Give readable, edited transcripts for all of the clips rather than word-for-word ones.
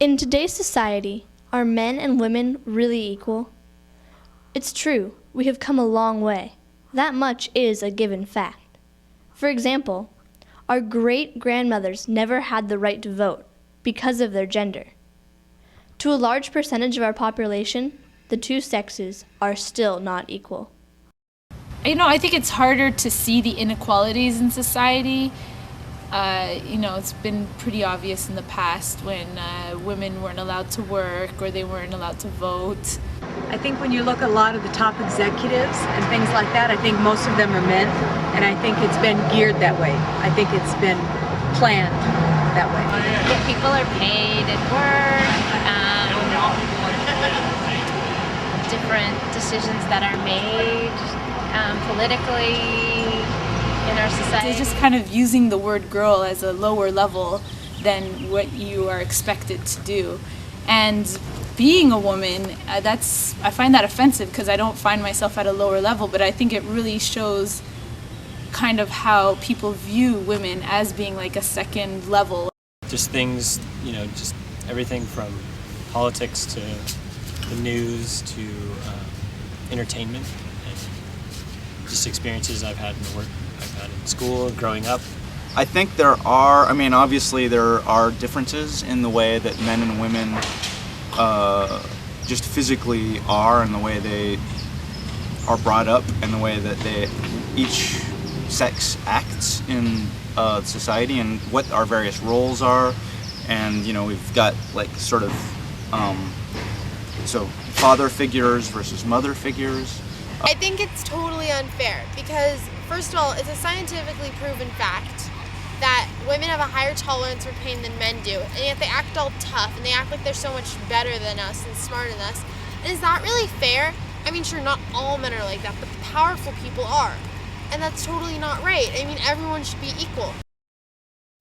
In today's society, are men and women really equal? It's true, we have come a long way. That much is a given fact. For example, our great-grandmothers never had the right to vote because of their gender. To a large percentage of our population, the two sexes are still not equal. I think it's harder to see the inequalities in society. It's been pretty obvious in the past when women weren't allowed to work or they weren't allowed to vote. I think when you look at a lot of the top executives and things like that, I think most of them are men, and I think it's been geared that way. I think it's been planned that way. If people are paid at work, different decisions that are made politically in our society. It's just kind of using the word girl as a lower level than what you are expected to do. And being a woman, I find that offensive because I don't find myself at a lower level, but I think it really shows kind of how people view women as being like a second level. Just things, just everything from politics to the news to entertainment, and just experiences I've had in the work I've had in school, growing up. I think obviously there are differences in the way that men and women just physically are, and the way they are brought up, and the way that each sex acts in society, and what our various roles are. And we've got so father figures versus mother figures. I think it's totally unfair because, first of all, it's a scientifically proven fact that women have a higher tolerance for pain than men do, and yet they act all tough and they act like they're so much better than us and smarter than us. And is that really fair? I mean, sure, not all men are like that, but the powerful people are. And that's totally not right. I mean, everyone should be equal.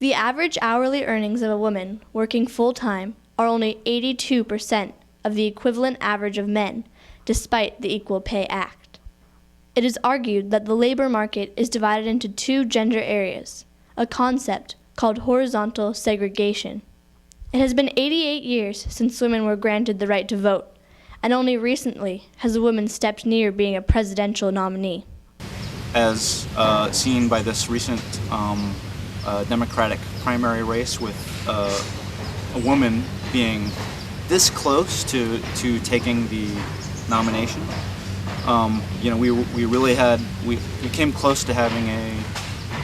The average hourly earnings of a woman working full-time are only 82% of the equivalent average of men, despite the Equal Pay Act. It is argued that the labor market is divided into two gender areas, a concept called horizontal segregation. It has been 88 years since women were granted the right to vote, and only recently has a woman stepped near being a presidential nominee. As seen by this recent Democratic primary race, with a woman being this close to taking the nomination. We came close to having a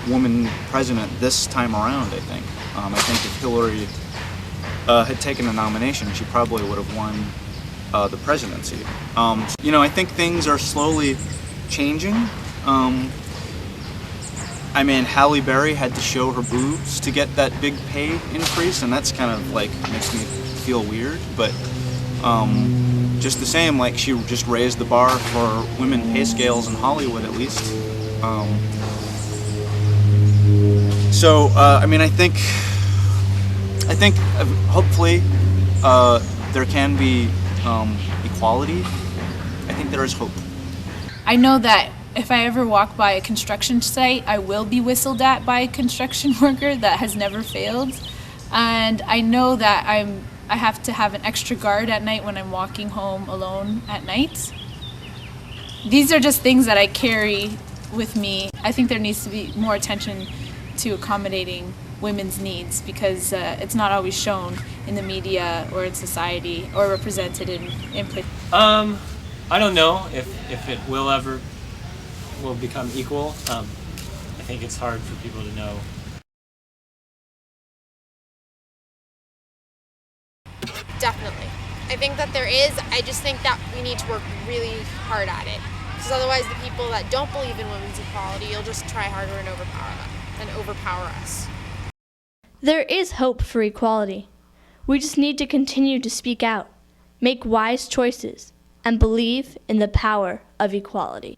woman president this time around, I think. I think if Hillary had taken the nomination, she probably would have won the presidency. I think things are slowly changing. Halle Berry had to show her boobs to get that big pay increase, and that's kind of makes me feel weird, but just the same, she just raised the bar for women pay scales in Hollywood, at least. I think hopefully there can be equality. I think there is hope. I know that if I ever walk by a construction site, I will be whistled at by a construction worker. That has never failed. And I know that I have to have an extra guard at night when I'm walking home alone at night. These are just things that I carry with me. I think there needs to be more attention to accommodating women's needs because it's not always shown in the media or in society or represented in places. I don't know if it will become equal. I think it's hard for people to know. Definitely. I think that there is. I just think that we need to work really hard at it. Because otherwise the people that don't believe in women's equality, you'll just try harder and overpower us. There is hope for equality. We just need to continue to speak out, make wise choices, and believe in the power of equality.